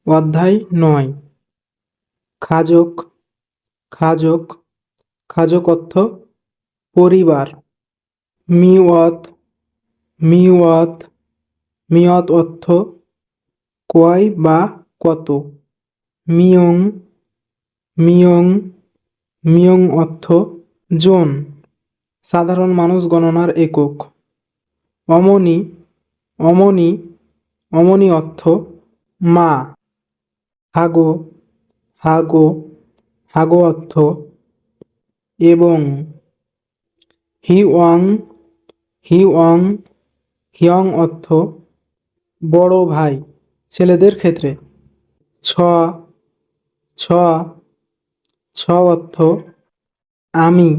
অধ্যায় ৯। খাজক। খাজক খাজক অর্থ পরিবার। মিওয়াত। মিওয়াত মিয়ত অর্থ কয় বা কত। মিয়ং। মিয়ং মিয়ং অর্থ জন, সাধারণ মানুষ গণনার একক। অমনি। অমনি অমনি অর্থ মা। হাগো। হাগো হাগো অর্থ এবং। হিওয়াং। হিওয়াং হিয়ং অর্থ বড় ভাই, ছেলেদের ক্ষেত্রে। ছ। ছ ছ অর্থ আমি।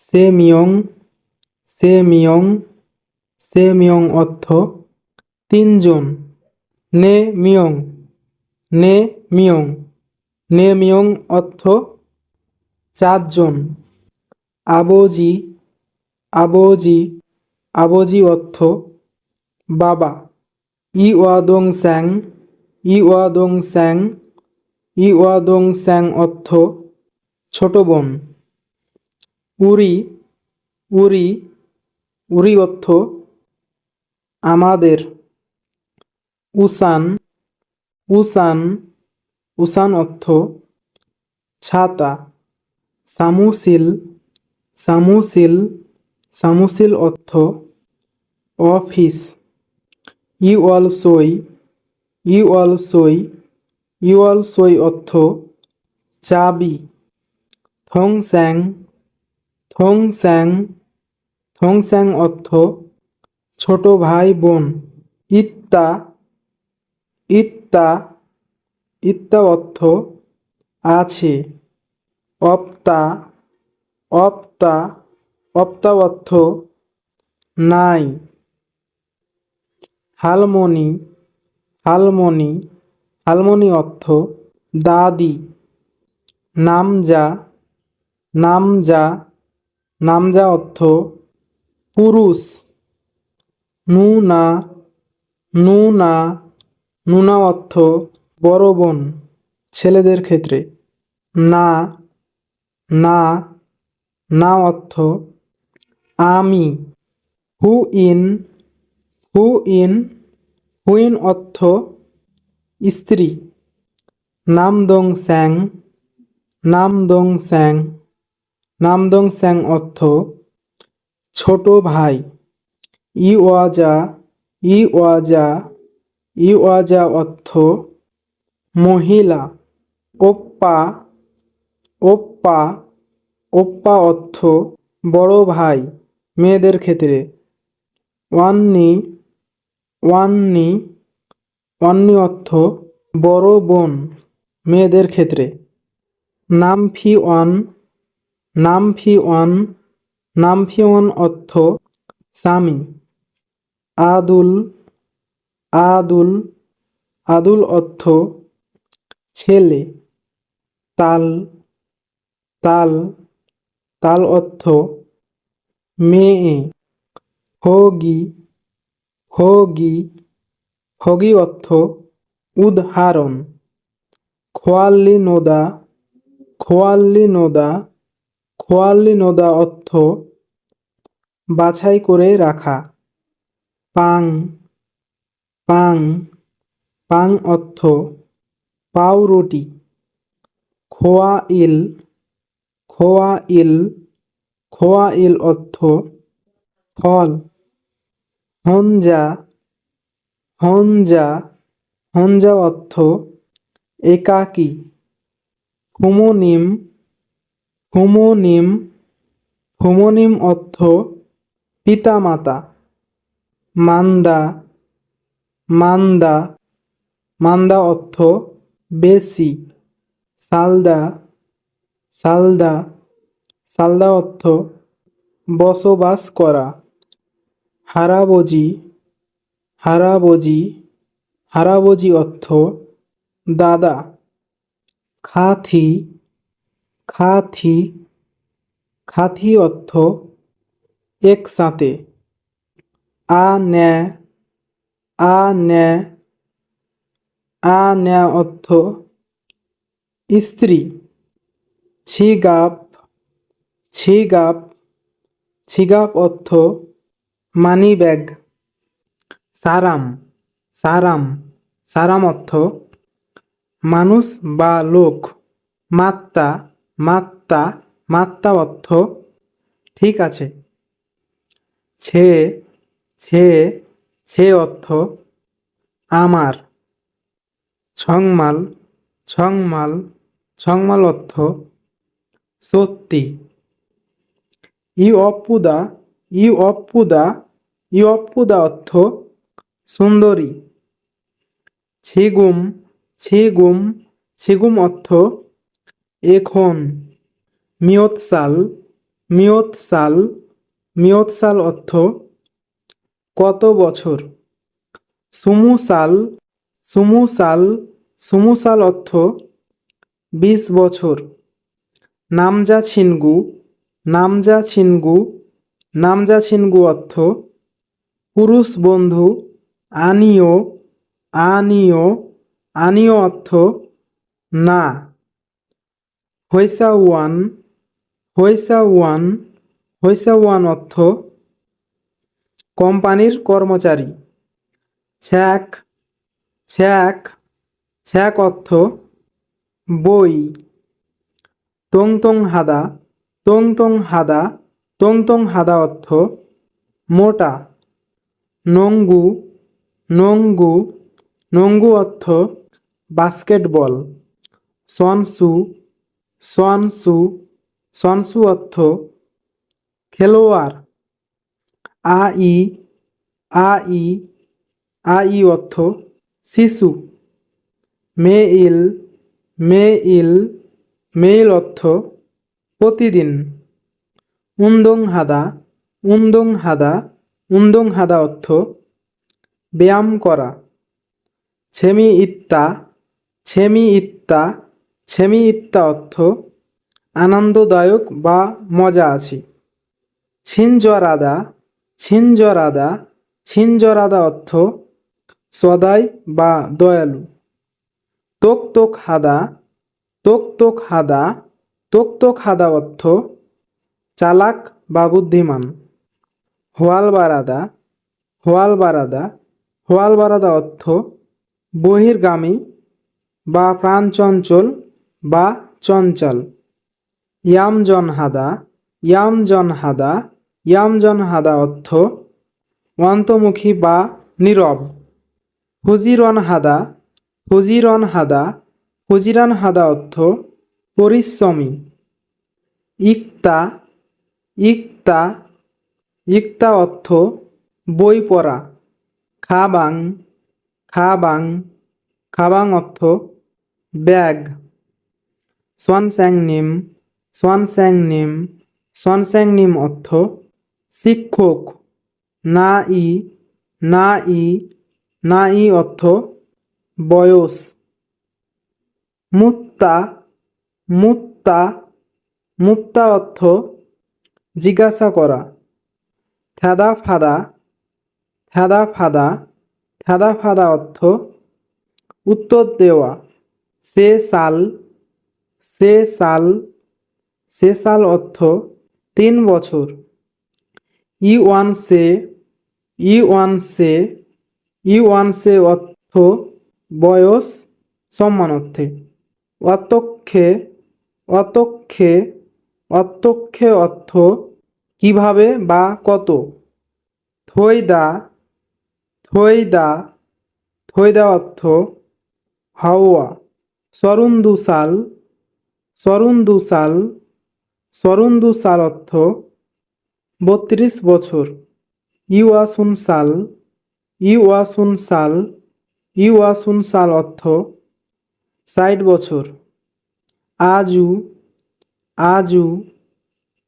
সে মিয়ং। সে মিয়ং সে মিয়ং অর্থ তিনজন। নে মিয়ং। নে মিয়ং নে মিয়ং অর্থ চারজন। আবজি। আবজি আবজি অর্থ বাবা। ইওয়াদং স্যাং। ইওয়াদং স্যাং ইওয়াদং স্যাং অর্থ ছোট বোন। উরি। উরি উরি অর্থ আমাদের। উসান। উসান উসান অর্থ ছাতা। সামুসিল। সামুসিল সামুসিল অর্থ অফিস। ইওয়ালসই। ইওয়ালসই ইওয়ালসই অর্থ চাবি। থংস্যাং। থংস্যাং থংস্যাং অর্থ ছোট ভাই বোন। ইত্তা। ইত্তা ইত্তা অর্থ আছে। অপ্তা। অপ্তা অপ্তা অর্থ নাই। হালমনি। হালমনি হালমনি অর্থ দাদি। নামজা। নামজা নামজা অর্থ পুরুষ। নুনা। নুনা নুনা অর্থ বড় বোন, ছেলেদের ক্ষেত্রে। না। না না অর্থ আমি। হু ইন। হু ইন হুইন অর্থ স্ত্রী। নামদং স্যাং। নামদং স্যাং নামদং স্যাং অর্থ ছোট ভাই। ইওয়াজা। ইওয়াজা ইওয়াজা অর্থ মহিলা। ওপ্পা। ওপ্পা ওপ্পা অর্থ বড় ভাই, মেয়েদের ক্ষেত্রে। ওয়ান্নি। ওয়ান্নি ওয়ান্নি অর্থ বড় বোন, মেয়েদের ক্ষেত্রে। নামফিওয়ান। নামফিওয়ান নামফিওয়ান অর্থ স্বামী। আদুল। আদুল আদুল অর্থ ছেলে। তাল। তাল তাল অর্থ মেয়ে। হোগি। হোগি হোগি অর্থ উদাহরণ। খোয়াল্লি নোদা। খোয়াল্লি নোদা খোয়াল্লি নোদা অর্থ বাছাই করে রাখা। পাং। পাং পাং অর্থ পাউরুটি। খোয়া ইল। খোয়া ইল খোয়া ইল অর্থ ফল। হঞ্জা। হঞ্জা হঞ্জা অর্থ একাকী। হুমোনিম। হুমোনিম হুমোনিম অর্থ পিতামাতা। মান্দা। মান্দা মান্দা অর্থ বেশি। সালদা। সালদা সালদা অর্থ বসবাস করা। হারাবজি। হারাবজি হারাবজি অর্থ দাদা। খাথি। খাথি খাথি অর্থ একসাথে। আ ন্যা। আ ন্যা আনা অর্থ স্ত্রী। ছিগাপ ছিগাপ ছিগাপ অর্থ money bag. Serum serum serum অর্থ মানুষ বা লোক। মাত্তা মাত্তা মাত্তা অর্থ ঠিক আছে। ছে ছে ছে অর্থ আমার। ছংমাল ছংমাল ছংমাল অর্থ সত্যি। ইউঅপ্পুদা ইউঅপ্পুদা ইউঅপ্পুদা অর্থ সুন্দরী। ছিগুম ছিগুম ছিগুম অর্থ এখন। মিয়ৎসাল মিয়ৎসাল মিয়ৎসাল অর্থ কত বছর। সুমুসাল সুমুসাল সুমুসাল অর্থ 20 বছর। নামজা ছিনগু নামজা ছিনগু নামজা ছিনগু অর্থ পুরুষ বন্ধু। আনিও আনিও আনিও অর্থ না। হৈসাওয়ান হৈসাওয়ান হৈসাওয়ান অর্থ কোম্পানির কর্মচারী। ছ্যাক ছ্যাক ছ্যাক অর্থ বই। তোংতং হাদা তোংতং হাদা তোংতং হাদা অর্থ মোটা। নঙ্গু নঙ্গু নঙ্গু অর্থ বাস্কেটবল। সনসু সনসু সনসু অর্থ খেলোয়াড়। আই আই আই অর্থ শিশু। মেইল মেইল মেইল অর্থ প্রতিদিন। উন্দং হাদা উন্দং হাদা উন্দং হাদা অর্থ ব্যায়াম করা। ছেমি ইত্তা ছেমি ইত্তা ছেমি ইত্তা অর্থ আনন্দদায়ক বা মজা আছে। ছিনজরাদা ছিনজরাদা ছিনজরাদা অর্থ সদাই বা দয়ালু। তোক তোক হাদা তোক তোক হাদা তোক তোক হাদা অর্থ চালাক বা বুদ্ধিমান। হোয়াল বারাদা হোয়াল বারাদা হোয়াল বারাদা অর্থ বহির্গামী বা প্রাণচঞ্চল বা চঞ্চল। ইয়ামজন হাদা ইয়ামজন হাদা ইয়ামজন হাদা অর্থ অন্তর্মুখী বা নীরব। ফুজিরন হাদা ফুজিরন হাদা ফুজিরান হাদা অর্থ পরিশ্রমী। ইক্তা ইক্তা ইক্তা অর্থ বই পড়া। খাবাং খাবাং খাবাং অর্থ ব্যাগ। সনস্যাংনিম সনস্যাংনিম সনস্যাংনিম অর্থ শিক্ষক। না ই না ই না ই অর্থ বয়স। মুত্তা মুত্তা মুত্তা অর্থ জিজ্ঞাসা করা। থ্যাদা ফাদা থ্যাদা ফাদা থ্যাদা ফাদা অর্থ উত্তর দেওয়া। সে সাল সে সাল সে সাল অর্থ 3 বছর। ইওয়ানসে ইওয়ানসে ইওয়ানসে অর্থ বয়স সম্মান অর্থে। অতক্ষে অতক্ষে অতক্ষে অর্থ কিভাবে বা কত। থৈদা থৈদা থৈদা অর্থ হাওয়া। সরুন্দুসাল সরুন্দুসাল সরুন্দুসাল অর্থ 32 বছর। ইউয়াসুনসাল ইউয়াসুনসাল ইউয়াসুনসাল অর্থ 60 বছর। আজু আজু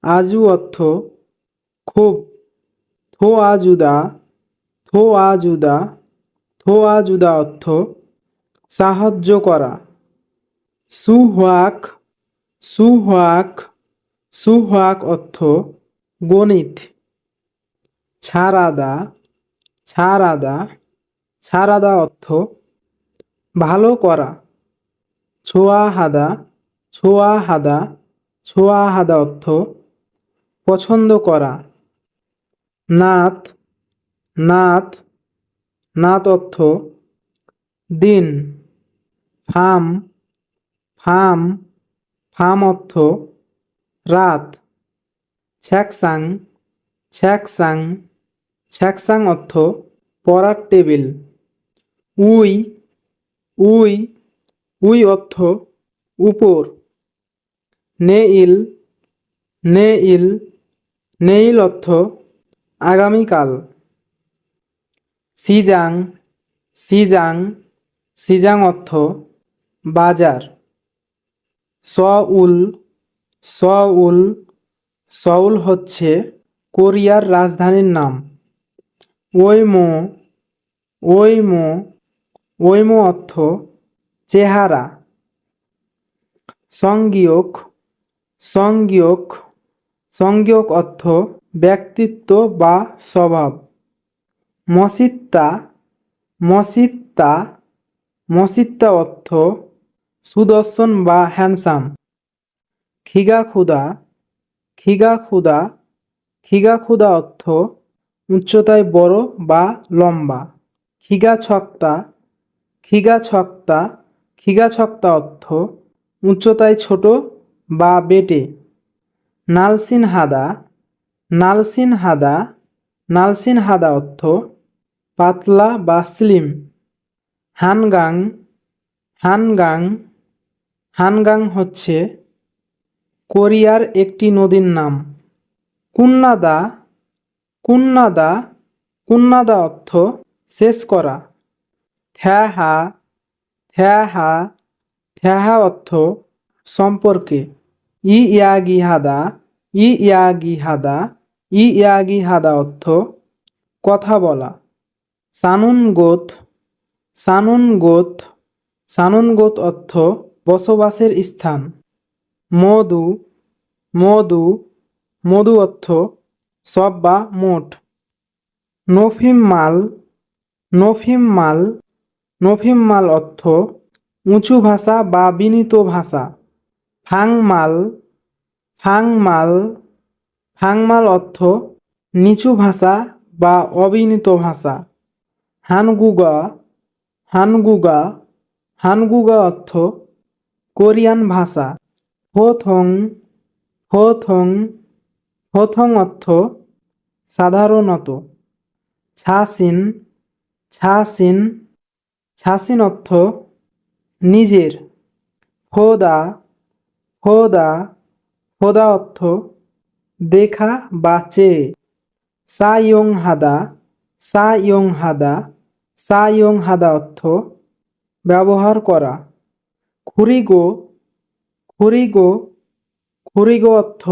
আজু অর্থ খুব। থো আজুদা থো আজুদা থো আজুদা অর্থ সাহায্য করা। সুহাক সুহাক সুহাক অর্থ গণিত। ছাড়াদা ছাড়াদা ছাড়াদা অর্থ ভালো করা। ছোয়া হাদা, ছোয়া হাদা, ছোয়া হাদা অর্থ পছন্দ করা। নাত, নাত, নাত অর্থ দিন। ফাম, ফাম, ফাম অর্থ রাত। ছ্যাকসাং, ছ্যাকসাং, ছ্যাকসাং অর্থ পড়ার টেবিল। উই, উই, উই অর্থ উপর। নেইল, নেইল, নেইল অর্থ আগামীকাল। সিজাং, সিজাং, সিজাং অর্থ বাজার। সউল, সউল, সউল হচ্ছে কোরিয়ার রাজধানীর নাম। ওইমো, ওইমো, ওইমো অর্থ চেহারা। সংগীয়ক, সংগীয়ক, সংগীয়ক অর্থ ব্যক্তিত্ব বা স্বভাব। মসিত্তা, মসিত্তা, মসিত্তা অর্থ সুদর্শন বা হ্যান্ডসাম। খিগাখুদা, খিগাখুদা, খিগাখুদা অর্থ উচ্চতায় বড় বা লম্বা। খিগাছক্তা, খিগাছক্তা, খিগাছক্তা অর্থ উচ্চতায় ছোট বা বেটে। নালসিন হাদা, নালসিন হাদা, নালসিন হাদা অর্থ পাতলা বা স্লিম। হানগাং, হানগাং, হানগাং হচ্ছে কোরিয়ার একটি নদীর নাম। কুন্নাদা, কুন্নাদা, কুন্নাদা অর্থ শেষ করা। থ্যাহা, থ্যাহা, থ্যাহা অর্থ সম্পর্কে। ইয়াগি হাদা, ইয়াগি হাদা, ইয়াগি হাদা অর্থ কথা বলা। সানুন গোত, সানুন গোত, সানুন গোত অর্থ বসবাসের স্থান। মধু, মধু, মধু অর্থ সব বা মোট। নফিম মাল, নফিম মাল, নফিম মাল অর্থ উঁচু ভাষা বা বিনীত ভাষা। ফাংমাল, ফাংমাল, ফাংমাল অর্থ নিচু ভাষা বা অবিনীত ভাষা। হানগুগা, হানগুগা, হানগুগা অর্থ কোরিয়ান ভাষা। হোথং, হোথং, হোথং অর্থ সাধারণত। ছাসিন, ছাসিন, ছাসিন অর্থ নিজের। ফোদা, ফোদা, ফোদা অর্থ দেখা বা চেয়ে। সাইয়ং হাদা, সাইয়ং হাদা, সাইয়ং হাদা অর্থ ব্যবহার করা। খুরিগো, খুরিগো, খুরিগো অর্থ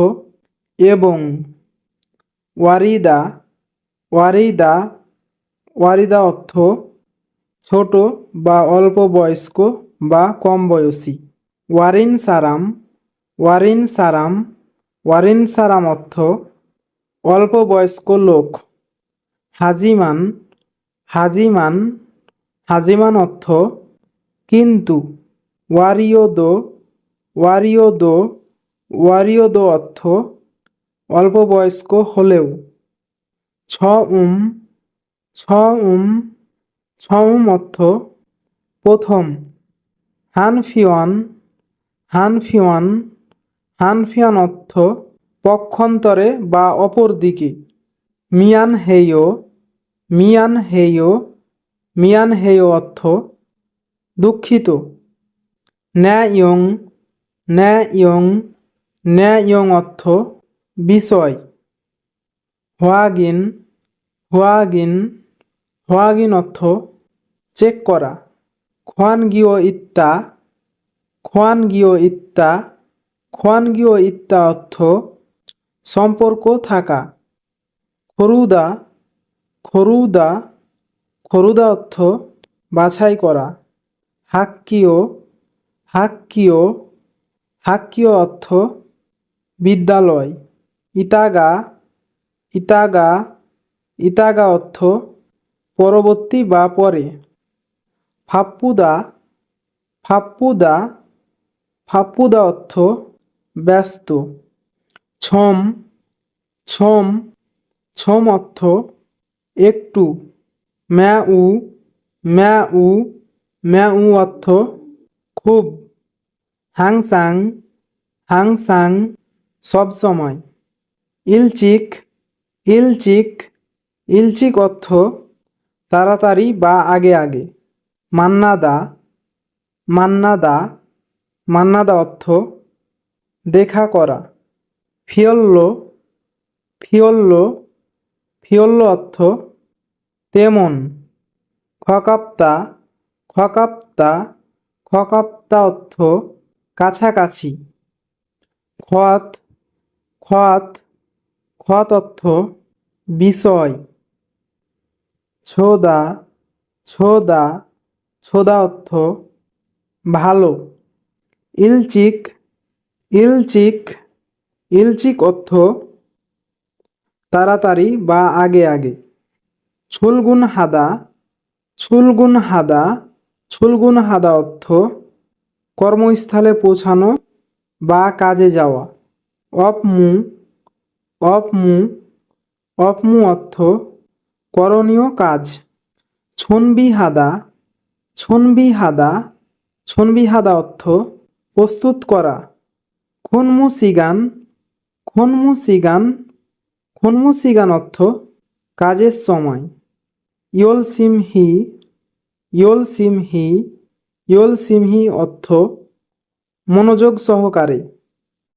এবং। ওয়ারিদা, ওয়ারিদা, ওয়ারিদা অর্থ ছোট বা অল্প বয়স্ক বা কম বয়সী। ওয়ারিন সারাম, ওয়ারিন সারাম, ওয়ারিন সারাম অর্থ অল্প বয়স্ক লোক। হাজিমান, হাজিমান, হাজিমান অর্থ কিন্তু। ওয়ারিওদো, ওয়ারিওদো, ওয়ারিওদো অর্থ অল্প বয়স্ক হলেও। ছউম, ছউম, ছউম অর্থ প্রথম। হানফিওয়ান, হানফিওয়ান, হানফিয়ান অর্থ পক্ষান্তরে বা অপর দিকে। মিয়ান হেয়, মিয়ান হেয়, মিয়ান হেয় অর্থ দুঃখিত। ন্যায়ং, ন্যায়ং, ন্যায়ং অর্থ বিষয়। হোয়াগিন, হোয়াগিন, হোয়াগিন অর্থ চেক করা। খোয়ানগিও ইত্তা, খোয়ানগিও ইত্তা, খোয়ানগিও ইত্তা অর্থ সম্পর্ক থাকা। খরুদা, খরুদা, খরুদা অর্থ বাছাই করা। হাক্কিও, হাক্কিও, হাক্কিও অর্থ বিদ্যালয়। ইতাগা, ইতাগা, ইতাগা অর্থ পরবর্তী বা পরে। ফাপ্পুদা, ফাপ্পুদা, ফাপ্পুদা অর্থ ব্যস্ত। ছম, ছম, ছম অর্থ একটু। ম্যাউ, ম্যাউ, ম্যাউ অর্থ খুব। হাংসাং, হাংসাং সবসময়। ইলচিক, ইলচিক, ইলচিক অর্থ তাড়াতাড়ি বা আগে আগে। মান্নাদা, মান্নাদা, মান্নাদা অর্থ দেখা করা। ফিয়ল্লো, ফিয়ল্লো, ফিয়ল্লো অর্থ তেমন। খকাপ্তা, খকাপ্তা, খকাপ্তা অর্থ কাছাকাছি। খত, খত, খত অর্থ বিষয়। ছোদা, ছোদা, ছোদা অর্থ ভালো। ইলচিক, ইলচিক, ইলচিক অর্থ তাড়াতাড়ি বা আগে আগে। ছুলগুন হাদা, ছুলগুন হাদা, ছুলগুন হাদা অর্থ কর্মস্থলে পৌঁছানো বা কাজে যাওয়া। অপমু, অপমু, অপমু অর্থ করণীয় কাজ। ছনবি হাদা, ছনবি হাদা, ছনবি হাদা অর্থ প্রস্তুত করা। খুনমু সিগান, খুনমু সিগান, খুনমু সিগান অর্থ কাজের সময়। ইয়ল সিমহি, ইয়ল সিমহি, ইয়ল সিমহি অর্থ মনোযোগ সহকারে।